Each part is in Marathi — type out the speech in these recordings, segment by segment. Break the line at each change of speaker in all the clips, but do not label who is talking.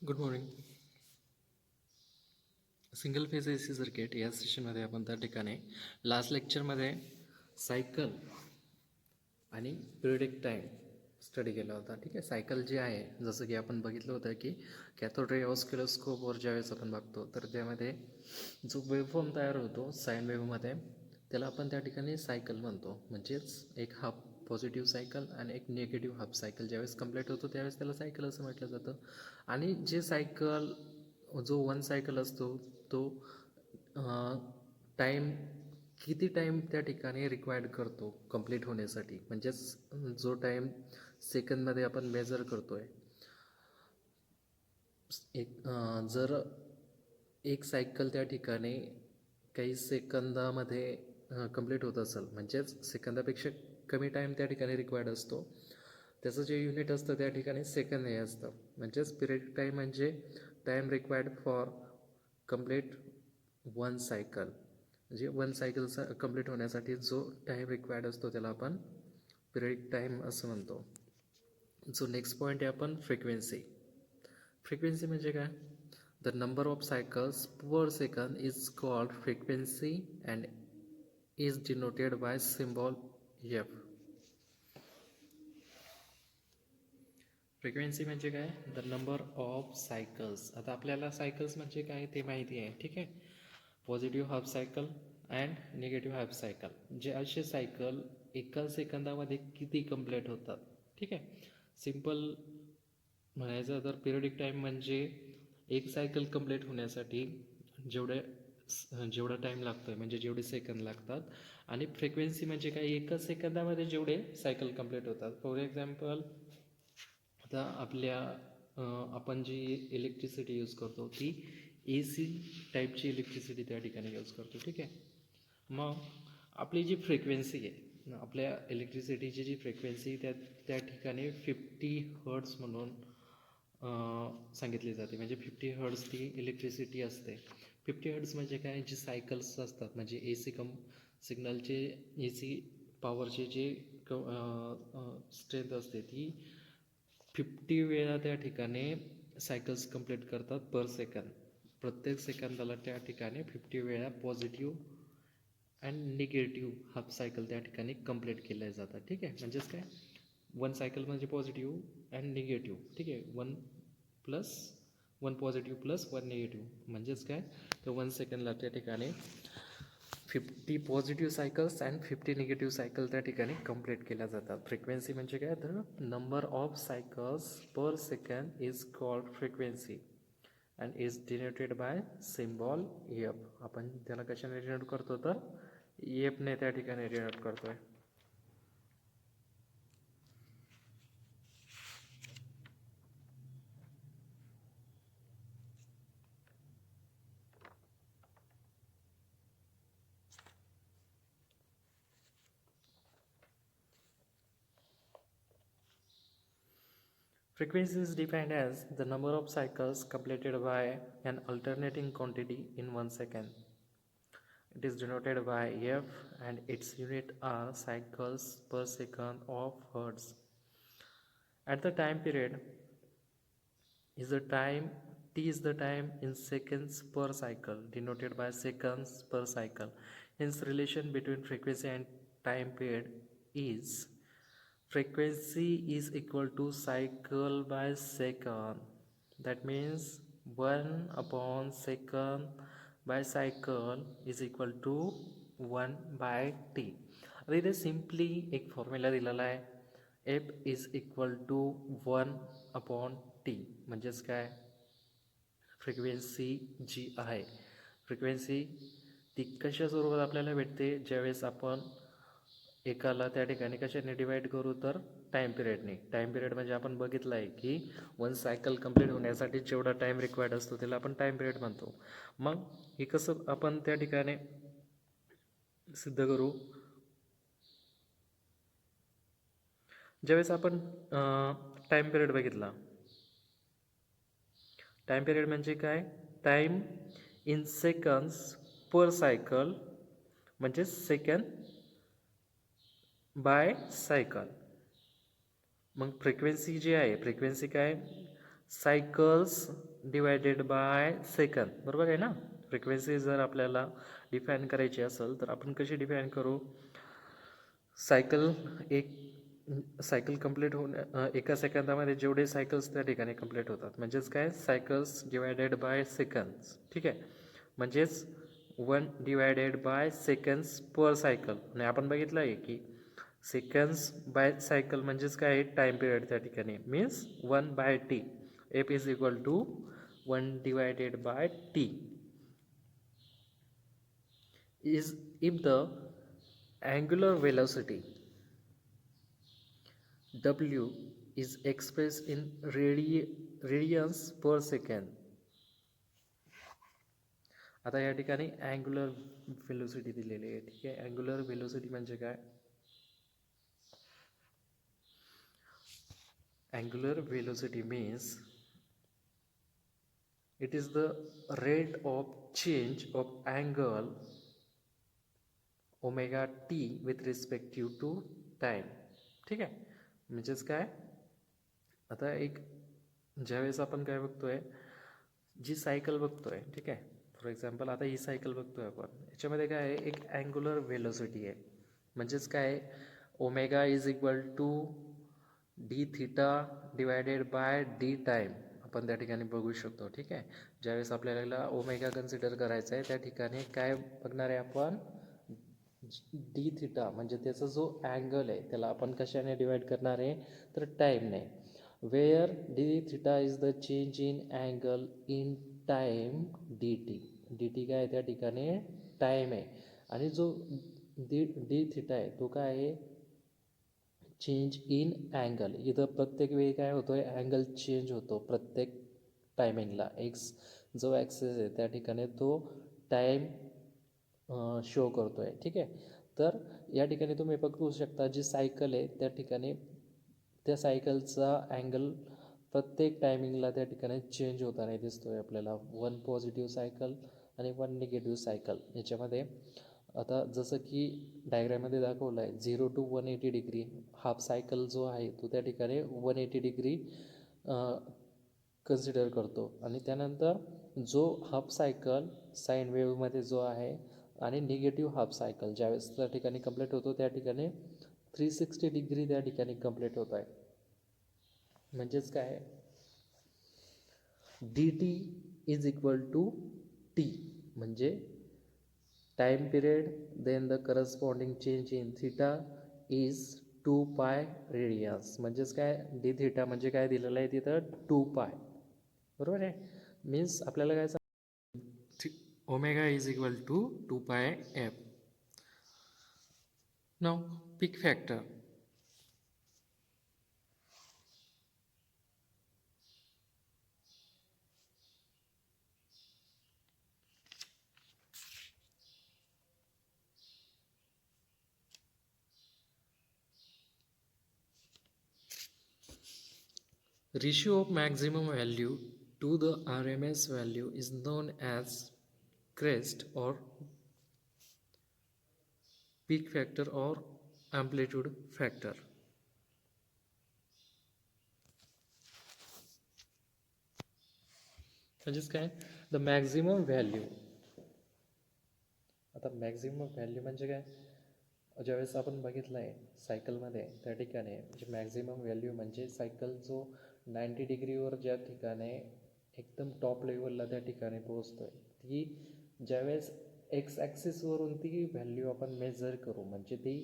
Good morning. Single phase A C circuit या सेशनमध्ये आपण त्या ठिकाणी लास्ट लेक्चरमध्ये सायकल आणि पिरियडिक टाईम स्टडी केला होता. ठीक आहे. सायकल जे आहे जसं की आपण बघितलं होतं की कॅथोड रे ऑस्किलोस्कोपवर ज्यावेळेस आपण बघतो तर त्यामध्ये जो वेव्हफॉर्म तयार होतो साईन वेव्हमध्ये त्याला आपण त्या ठिकाणी सायकल म्हणतो. म्हणजेच एक हाफ पॉझिटिव्ह सायकल आणि एक निगेटिव्ह हाफ सायकल ज्यावेळेस कंप्लीट होतो त्यावेळेस त्याला सायकल असं म्हटलं जातं. आणि जे सायकल जो वन सायकल असतो तो टाईम किती टाईम त्या ठिकाणी रिक्वायर्ड करतो कंप्लीट होण्यासाठी, म्हणजेच जो टाईम सेकंदमध्ये आपण मेजर करतो आहे. जर एक सायकल त्या ठिकाणी काही सेकंदामध्ये कंप्लीट होत असेल, म्हणजेच सेकंदापेक्षा कमी टाईम त्या ठिकाणी रिक्वायर्ड असतो, त्याचं जे युनिट असतं त्या ठिकाणी सेकंद हे असतं. म्हणजेच पिरियड टाईम म्हणजे time required for complete one cycle. म्हणजे वन सायकलचा कंप्लीट होण्यासाठी जो टाईम रिक्वायर्ड असतो त्याला आपण पिरियडिक टाईम असं म्हणतो. जो नेक्स्ट पॉईंट आहे आपण फ्रिक्वेन्सी. फ्रिक्वेन्सी म्हणजे काय? The number of cycles per second is called frequency and is denoted by symbol F. Frequency म्हणजे काय? The number of cycles. आता आपल्याला सायकल्स म्हणजे काय ते माहिती आहे. ठीक आहे. Positive half cycle and negative half cycle, जे असे सायकल एका सेकंदामध्ये किती कंप्लीट होतात. ठीक आहे. सिम्पल म्हणायचं तर पिरियडिक टाईम म्हणजे एक सायकल कंप्लीट होण्यासाठी जेवढा टाईम लागतो आहे, म्हणजे जेवढे सेकंद लागतात. आणि फ्रिक्वेन्सी म्हणजे काय? एका सेकंदामध्ये जेवढे सायकल कंप्लीट होतात. फॉर एक्झाम्पल आता आपण जी इलेक्ट्रिसिटी यूज करतो ती ए सी टाईपची इलेक्ट्रिसिटी त्या ठिकाणी यूज करतो. ठीक आहे. मग आपली जी फ्रिक्वेन्सी आहे, आपल्या इलेक्ट्रिसिटीची जी फ्रिक्वेन्सी त्या ठिकाणी 50 हर्ट्स म्हणून सांगितली जाते. म्हणजे 50 हर्ट्स ती इलेक्ट्रिसिटी असते. 50 हर्ट्स म्हणजे काय? जी सायकल्स असतात, म्हणजे ए सी सिग्नलचे ए सी पॉवरचे जे स्ट्रेंथ असते ती 50 वेळा त्या ठिकाणी सायकल्स कंप्लीट करतात पर सेकंद. प्रत्येक सेकंदाला त्या ठिकाणी 50 वेळा positive and negative half cycle त्या ठिकाणी कंप्लीट केल्या जातात. ठीक आहे. म्हणजेच काय? वन सायकल म्हणजे पॉझिटिव्ह अँड निगेटिव्ह. ठीक आहे. One positive plus one negative. म्हणजेच काय? तर 1 सेकंडला त्या ठिकाणी 50 positive cycles and 50 negative cycle त्या ठिकाणी कंप्लीट केल्या जातात. फ्रिक्वेन्सी म्हणजे काय? तर number of cycles per second is called frequency and is denoted by symbol F. आपण त्याला कशाने डिनोट करतो? तर एफने त्या ठिकाणी डिनोट करतो आहे. Frequency is defined as the number of cycles completed by an alternating quantity in 1 second. It is denoted by F and its unit are cycles per second of hertz. At the time period is the time T is the time in seconds per cycle, denoted by seconds per cycle. Hence, relation between frequency and time period is frequency is equal to cycle by second. That means 1 upon second by cycle is equal to 1 by t. आता इथे सिम्पली एक फॉर्म्युला दिलेला आहे. F is equal to 1 upon T. म्हणजेच काय? फ्रिक्वेन्सी जी आहे, फ्रिक्वेन्सी ती कशा स्वरूपात आपल्याला भेटते? ज्यावेळेस आपण एकाला त्या ठिकाणी कशाने डिवाईड करू? तर टाईम पिरियडने. टाईम पिरियड म्हणजे आपण बघितलं आहे की वन सायकल कंप्लीट होण्यासाठी जेवढा टाईम रिक्वायर्ड असतो त्याला आपण टाईम पिरियड म्हणतो. मग हे कसं आपण त्या ठिकाणी सिद्ध करू? ज्यावेळेस आपण टाईम पिरियड बघितला, टाईम पिरियड म्हणजे काय? Time in seconds per cycle, म्हणजे सेकंड बाय सायकल. मग फ्रिक्वेन्सी जी आहे, फ्रिक्वेन्सी काय? सायकल्स डिवायडेड बाय सेकंद, बरोबर आहे ना. फ्रिक्वेन्सी जर आपल्याला डिफाईन करायची असेल तर आपण कशी डिफाईन करू. सायकल कंप्लीट होण्या एका सेकंदामध्ये जेवढे सायकल्स त्या ठिकाणी कंप्लीट होतात म्हणजेच काय, सायकल्स डिवायडेड बाय सेकंड्स. ठीक आहे, म्हणजेच 1 डिवायडेड बाय सेकंड्स पर सायकल. आणि आपण बघितलं आहे की सेकंड्स बाय सायकल म्हणजेच काय, टाईम पिरियड त्या ठिकाणी means 1/t. F is equal to 1 divided by T. is if the angular velocity w is expressed in radians per second. आता या ठिकाणी अँग्युलर वेलोसिटी दिलेली आहे. ठीक आहे, अँग्युलर वेलोसिटी म्हणजे काय, angular velocity means it is the rate of change of angle omega T with respective to time. ठीक आहे, म्हणजेच काय, आता एक ज्यावेळेस आपण काय बघतोय, जी सायकल बघतोय, ठीक आहे, फॉर एक्झाम्पल आता ही सायकल बघतोय आपण, याच्यामध्ये काय आहे, एक अँग्युलर वेलोसिटी आहे. म्हणजेच काय, omega is equal to D theta divided by D time आपण त्या ठिकाणी बघू शकतो. ठीक आहे, ज्यावेळेस आपल्याला ओमेगा कन्सिडर करायचा आहे त्या ठिकाणी काय बघणार आहे आपण, डी थिटा म्हणजे त्याचा जो अँगल आहे त्याला आपण कशाने डिवाइड करणार आहे, तर टाईमने. Where d theta is the change in angle in time d t. D t काय आहे त्या ठिकाणी, टाईम आहे. आणि जो डी थिटा आहे तो काय आहे, चेंज इन अँगल. इथं प्रत्येक वेळी काय होतोय, अँगल चेंज होतो प्रत्येक टायमिंगला. एक्स जो ॲक्सेस आहे त्या ठिकाणी तो टाईम शो करतो आहे. ठीक आहे, तर या ठिकाणी तुम्ही बघू शकता जी सायकल आहे त्या ठिकाणी त्या सायकलचा अँगल प्रत्येक टायमिंगला त्या ठिकाणी चेंज होताना दिसतो आहे आपल्याला. 1 पॉझिटिव्ह सायकल आणि 1 निगेटिव्ह सायकल. याच्यामध्ये आता जसं की डायग्राममध्ये दाखवलं आहे 0 to 180 डिग्री हाफ सायकल जो आहे तो त्या ठिकाणी 180 डिग्री कन्सिडर करतो. आणि त्यानंतर जो हाफ सायकल साईन वेव्हमध्ये जो आहे आणि निगेटिव्ह हाफ सायकल ज्यावेळेस त्या ठिकाणी कंप्लीट होतो त्या ठिकाणी 360 डिग्री त्या ठिकाणी कंप्लीट होत आहे. म्हणजेच काय, d t is equal to T म्हणजे time period, then the corresponding change in theta is 2π radians. म्हणजेच काय, डी थिटा म्हणजे काय दिलेलं आहे तिथं 2π, बरोबर आहे. मीन्स आपल्याला काय omega is equal to 2π f. Now peak factor. Ratio of maximum value to the RMS value is known as crest or peak factor or amplitude factor. म्हणजेच काय, द मॅक्झिमम व्हॅल्यू. आता मॅक्झिमम व्हॅल्यू म्हणजे काय, ज्यावेळेस आपण बघितलं आहे सायकलमध्ये त्या ठिकाणी म्हणजे मॅक्झिमम व्हॅल्यू म्हणजे सायकल जो 90 डिग्रीवर ज्या ठिकाणी एकदम टॉप लेवलला त्या ठिकाणी पोहोचतो आहे, ती ज्यावेळेस एक्स ॲक्सिसवरून ती व्हॅल्यू आपण मेजर करू म्हणजे ती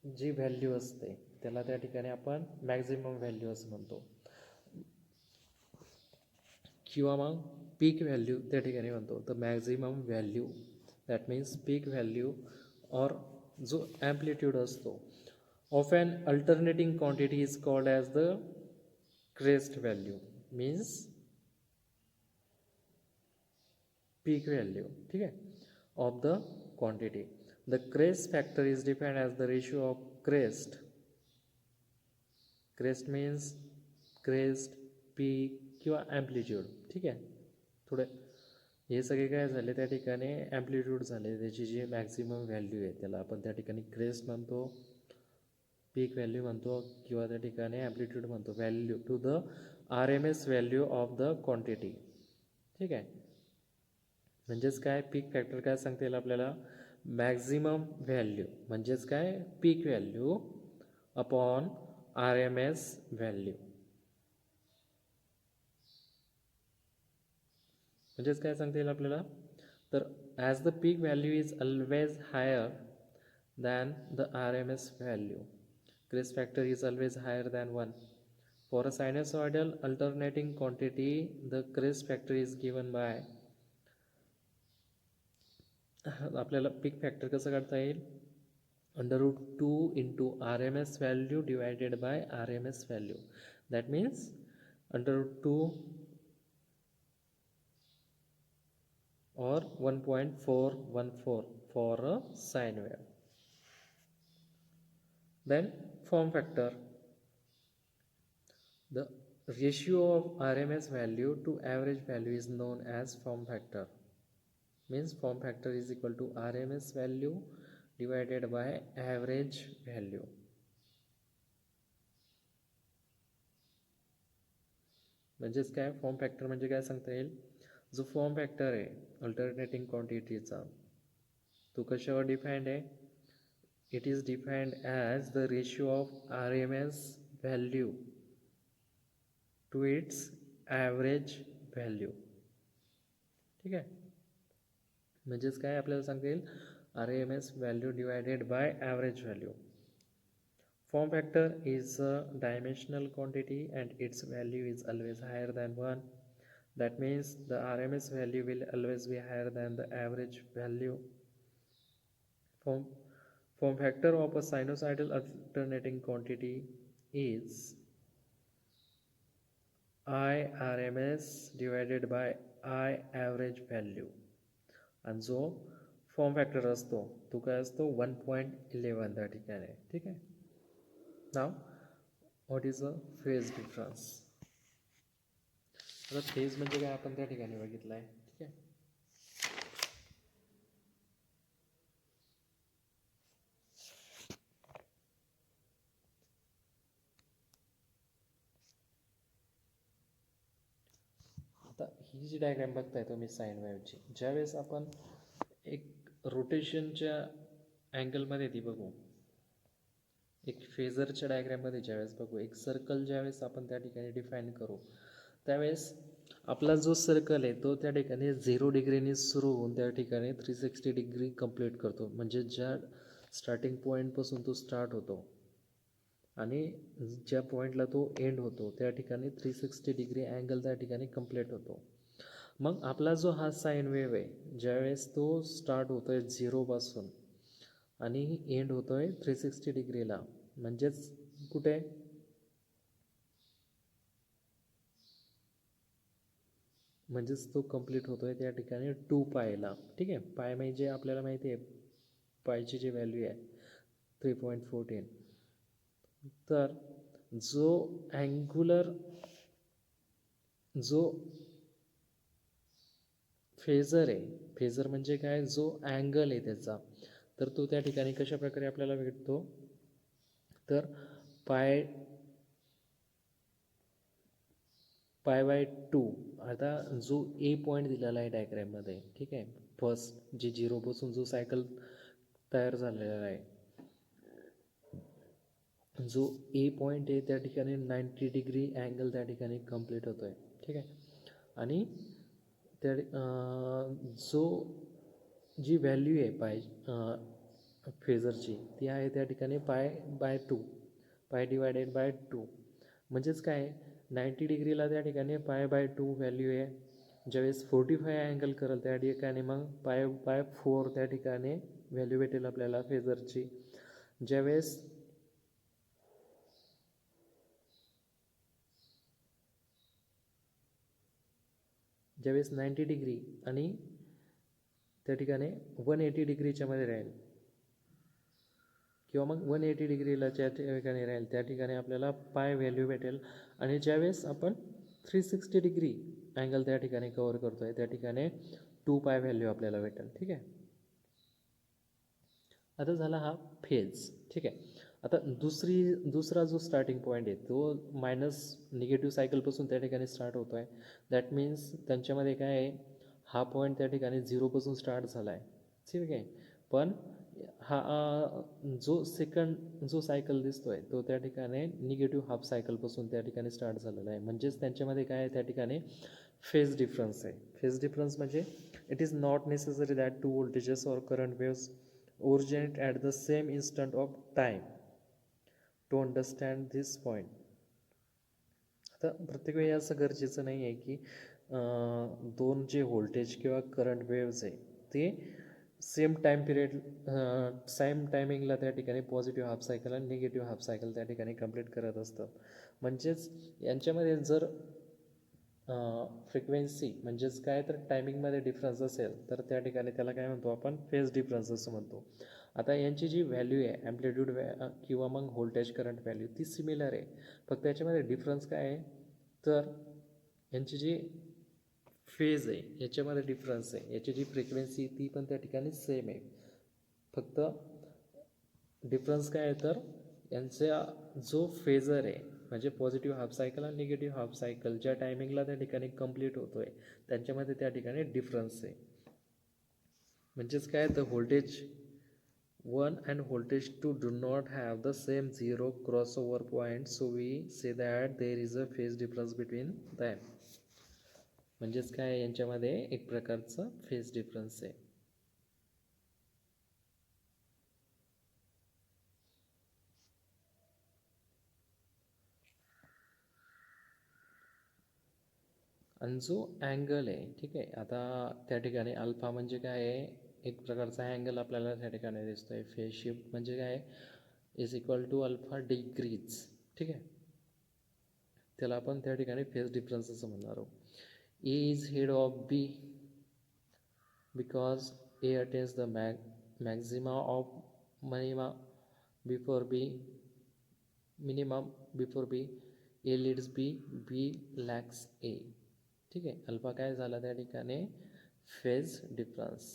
जी व्हॅल्यू असते त्याला त्या ठिकाणी आपण मॅक्झिमम व्हॅल्यू असं म्हणतो, किंवा मग पीक व्हॅल्यू त्या ठिकाणी म्हणतो. तर maximum value that means peak value और जो ॲम्प्लिट्यूड असतो of an alternating quantity is called as the crest value means peak value. ठीक आहे, of the quantity. The crest factor is defined as the ratio of crest. Crest means crest, peak किंवा ॲम्प्लिट्यूड. ठीक आहे, थोडे हे सगळे काय झाले त्या ठिकाणी ॲम्प्लिट्यूड झाले. त्याची जी मॅक्झिमम व्हॅल्यू आहे त्याला आपण त्या ठिकाणी क्रेस्ट म्हणतो, पीक व्हॅल्यू म्हणतो किंवा त्या ठिकाणी ॲम्प्लिट्यूड म्हणतो. Value to the RMS value of the quantity. ठीक आहे, म्हणजेच काय, पीक फॅक्टर काय सांगता येईल आपल्याला, मॅक्झिमम व्हॅल्यू म्हणजेच काय, peak value upon RMS value. म्हणजेच काय सांगता येईल आपल्याला, तर as the peak value is always higher than the RMS value, crest factor is always higher than 1. For a sinusoidal alternating quantity, the crest factor is given by, आपल्याला पीक फॅक्टर कसं काढता येईल, √2 into RMS value divided by RMS value. That means √2 or 1.414 for a sine wave. Then form factor. The ratio of RMS value to average value is known as form factor. Means form factor is equal to RMS value divided by average value. म्हणजेच काय, फॉर्म फॅक्टर म्हणजे काय सांगता येईल, जो फॉर्म फॅक्टर आहे अल्टरनेटिंग क्वांटिटीचा तो कशावर डिफाइंड आहे, it is defined as the ratio of RMS value to its average value. ठीक आहे, म्हणजेच काय आपल्याला सांगता येईल, RMS value divided by average value. Form factor is a dimensional quantity and its value is always higher than 1. That means the RMS value will always be higher than the average value. Form factor of a sinusoidal alternating quantity is I_RMS divided by I_average value. आणि जो फॉर्म फॅक्टर असतो तो काय असतो, 1.11 त्या ठिकाणी. ठीक आहे, now what is a phase difference. आता फेज म्हणजे काय आपण त्या ठिकाणी बघितलं आहे. ठीक आहे, आता ही जी डायग्राम बघताय तुम्ही साईन वेव्हची, ज्यावेळेस आपण एक रोटेशनच्या अँगलमध्ये ती बघू, एक फेजरच्या डायग्राममध्ये ज्यावेळेस बघू, एक सर्कल ज्यावेळेस आपण त्या ठिकाणी डिफाईन करू, त्यावेळेस आपला जो सर्कल आहे तो त्या ठिकाणी 0 डिग्रीने सुरू होऊन त्या ठिकाणी 360 डिग्री कंप्लीट करतो. म्हणजे ज्या स्टार्टिंग पॉईंटपासून तो स्टार्ट होतो आणि ज्या पॉईंटला तो एंड होतो त्या ठिकाणी 360 डिग्री अँगल त्या ठिकाणी कंप्लीट होतो. मग आपला जो हा साईन वेव्ह आहे, ज्यावेळेस तो स्टार्ट होतो आहे 0पासून आणि एंड होतो आहे 360 डिग्रीला, म्हणजेच कुठे, म्हणजेच तो कंप्लीट होतो आहे त्या ठिकाणी 2π. ठीक आहे, पाय म्हणजे आपल्याला माहिती आहे पायची जी व्हॅल्यू आहे 3.14. तर जो अँग्युलर जो फेजर आहे, फेजर म्हणजे काय, जो अँगल आहे त्याचा, तर तो त्या ठिकाणी कशा प्रकारे आपल्याला भेटतो, तर π/2. आता जो ए पॉईंट दिलेला आहे डायग्राममध्ये, ठीक आहे, फर्स्ट जी 0पासून जो सायकल तयार झालेला आहे, जो ए पॉईंट आहे त्या ठिकाणी 90 डिग्री अँगल त्या ठिकाणी कंप्लीट होतो आहे. ठीक आहे, आणि त्या जो जी व्हॅल्यू आहे फेजरची ती आहे त्या ठिकाणी π/2, π/2. म्हणजेच काय, 90 डिग्रीला त्या ठिकाणी π/2 व्हॅल्यू आहे. ज्यावेळेस 45 अँगल करेल त्या ठिकाणी मग π/4 त्या ठिकाणी व्हॅल्यू भेटेल आपल्याला फेजरची. ज्यावेळेस ज्यावेळेस 90 डिग्री आणि त्या ठिकाणी 180 डिग्रीच्या मध्ये राहील किंवा मग 180 डिग्रीला ज्या ठिकाणी राहील त्या ठिकाणी आपल्याला पाय व्हॅल्यू भेटेल. आणि ज्यावेळेस आपण 360 डिग्री अँगल त्या ठिकाणी कवर करतो आहे त्या ठिकाणी 2π व्हॅल्यू आपल्याला भेटेल. ठीक आहे, आता झाला हा फेज. ठीक आहे, आता दुसरा जो स्टार्टिंग पॉईंट आहे तो मायनस निगेटिव्ह सायकलपासून त्या ठिकाणी स्टार्ट होतो आहे. दॅट मीन्स त्यांच्यामध्ये काय आहे, हा पॉईंट त्या ठिकाणी झिरोपासून स्टार्ट झाला आहे, ठीक आहे. पण हा जो सायकल दिसतो आहे तो त्या ठिकाणी निगेटिव्ह हाफ सायकलपासून त्या ठिकाणी स्टार्ट झालेला आहे. म्हणजेच त्यांच्यामध्ये काय आहे, त्या ठिकाणी फेज डिफरन्स आहे. फेज डिफरन्स म्हणजे it is not necessary that two voltages or current waves originate at the same instant of time to understand this point. आता प्रत्येक वेळी असं गरजेचं नाही आहे की दोन जे व्होल्टेज किंवा करंट वेव्ज आहे ते सेम टायमिंगला त्या ठिकाणी पॉझिटिव्ह हाफ सायकल आणि निगेटिव्ह हाफ सायकल त्या ठिकाणी कंप्लीट करत असतात. म्हणजेच यांच्यामध्ये जर फ्रिक्वेन्सी म्हणजेच काय तर टायमिंगमध्ये डिफरन्स असेल तर त्या ठिकाणी त्याला काय म्हणतो आपण, फेज डिफरन्स असं म्हणतो. आता यांची जी व्हॅल्यू आहे ॲम्प्लिट्यूड किंवा मग व्होल्टेज करंट व्हॅल्यू ती सिमिलर आहे. फक्त याच्यामध्ये डिफरन्स काय आहे, तर यांची जी फेज आहे याच्यामध्ये डिफरन्स आहे. याची जी फ्रिक्वेन्सी ती पण त्या ठिकाणी सेम आहे. फक्त डिफरन्स काय आहे, तर यांचा जो फेजर आहे म्हणजे पॉझिटिव्ह हाफ सायकल आणि निगेटिव्ह हाफ सायकल ज्या टायमिंगला त्या ठिकाणी कंप्लीट होतो आहे त्यांच्यामध्ये त्या ठिकाणी डिफरन्स आहे. म्हणजेच काय, तर voltage 1 and voltage 2 do not have the same zero crossover point, so we say that there is a phase difference between them. म्हणजेच काय, यांच्यामध्ये एक प्रकारचा फेज डिफरन्स आहे. आणि जो अँगल आहे, ठीक आहे, आता त्या ठिकाणी अल्फा म्हणजे काय आहे, एक प्रकारचा अँगल आपल्याला त्या ठिकाणी दिसतो आहे. फेज शिफ्ट म्हणजे काय, is equal to alpha degrees, ठीक आहे. त्याला आपण त्या ठिकाणी फेज डिफरन्स असं म्हणणार आहोत. A is head of B because A attains the maxima of minima before B, minimum before B, A leads B, B lacks A. ठीक आहे. अल्फा काय झाला त्या ठिकाणी, phase difference.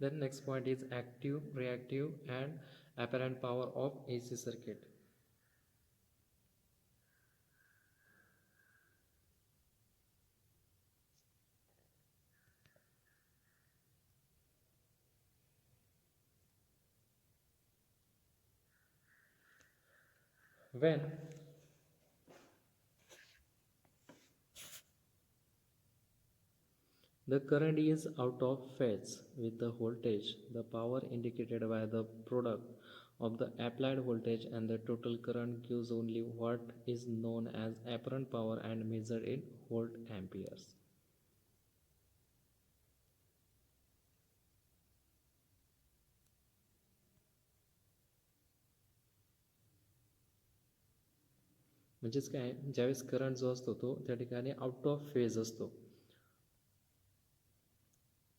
Then next point is active, reactive and apparent power of AC circuit. When the current is out of phase with the voltage, the power indicated by the product of the applied voltage and the total current gives only what is known as apparent power and measured in volt amperes. म्हणजेच काय, ज्यावेळेस करंट जो असतो तो त्या ठिकाणी आउट ऑफ फेज असतो.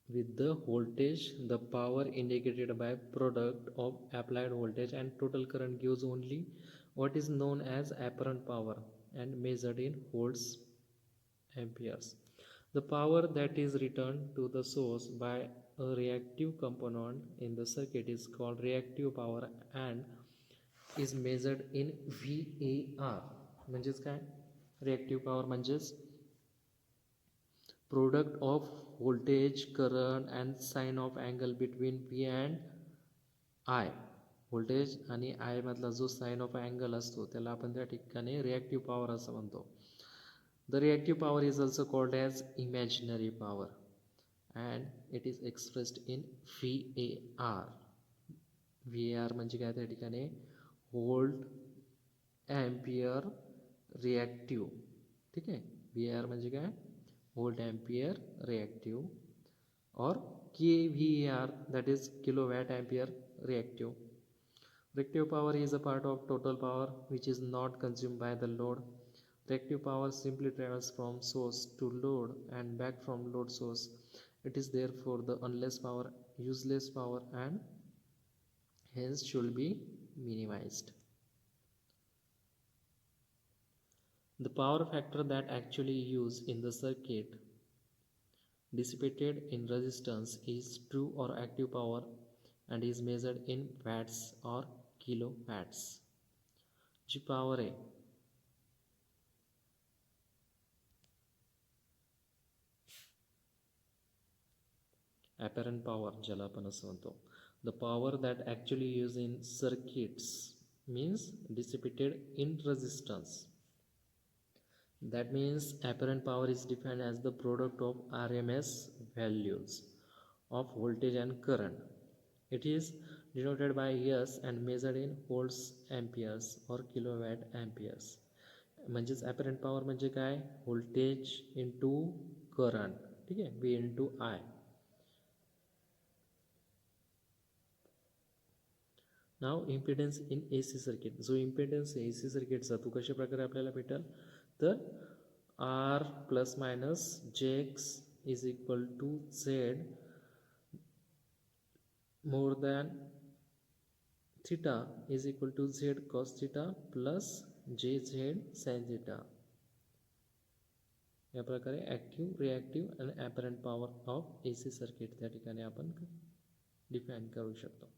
With the voltage, the power indicated by product of applied voltage and total current gives only what is known as apparent power and measured in volts amperes. The power that is returned to the source by a reactive component in the circuit is called reactive power and is measured in VAR. म्हणजेच काय, reactive power म्हणजेच product of voltage, current and sine of angle between V and I. Voltage आणि आय मधला जो साइन ऑफ अँगल असतो त्याला आपण त्या ठिकाणी रिॲक्टिव्ह पॉवर असं म्हणतो. The reactive power is also called as imaginary power and it is expressed in VAR. VAR म्हणजे काय, त्या ठिकाणी व्होल्ट ॲम्पियर रिॲक्टिव्ह, ठीक आहे. VAR म्हणजे काय, volt ampere reactive or kVAR, that is kilowatt ampere reactive. Reactive power is a part of total power which is not consumed by the load. Reactive power simply travels from source to load and back from load source. It is therefore the unless power, useless power, and hence should be minimized. The power factor that actually used in the circuit dissipated in resistance is true or active power and is measured in watts or kilowatts. G power A. Apparent power ज्याला आपण असं म्हणतो. The power that actually used in circuits means dissipated in resistance. That means apparent power is defined as the product of RMS values of voltage and current. It is denoted by S and measured in volts amperes or kilowatt amperes. म्हणजेच apparent power म्हणजे काय, voltage into current, ठीक आहे, V into I. नाव इम्पिडन्स इन AC सर्किट. जो इम्पिडन्स AC सर्किटचा तो कशा प्रकारे आपल्याला भेटेल, तर R plus minus JX is equal to Z more than theta is equal to Z cos theta plus JZ sine theta. या प्रकारे ॲक्टिव्ह, रिॲक्टिव्ह आणि apparent power of AC circuit त्या ठिकाणी आपण डिफाईन करू शकतो.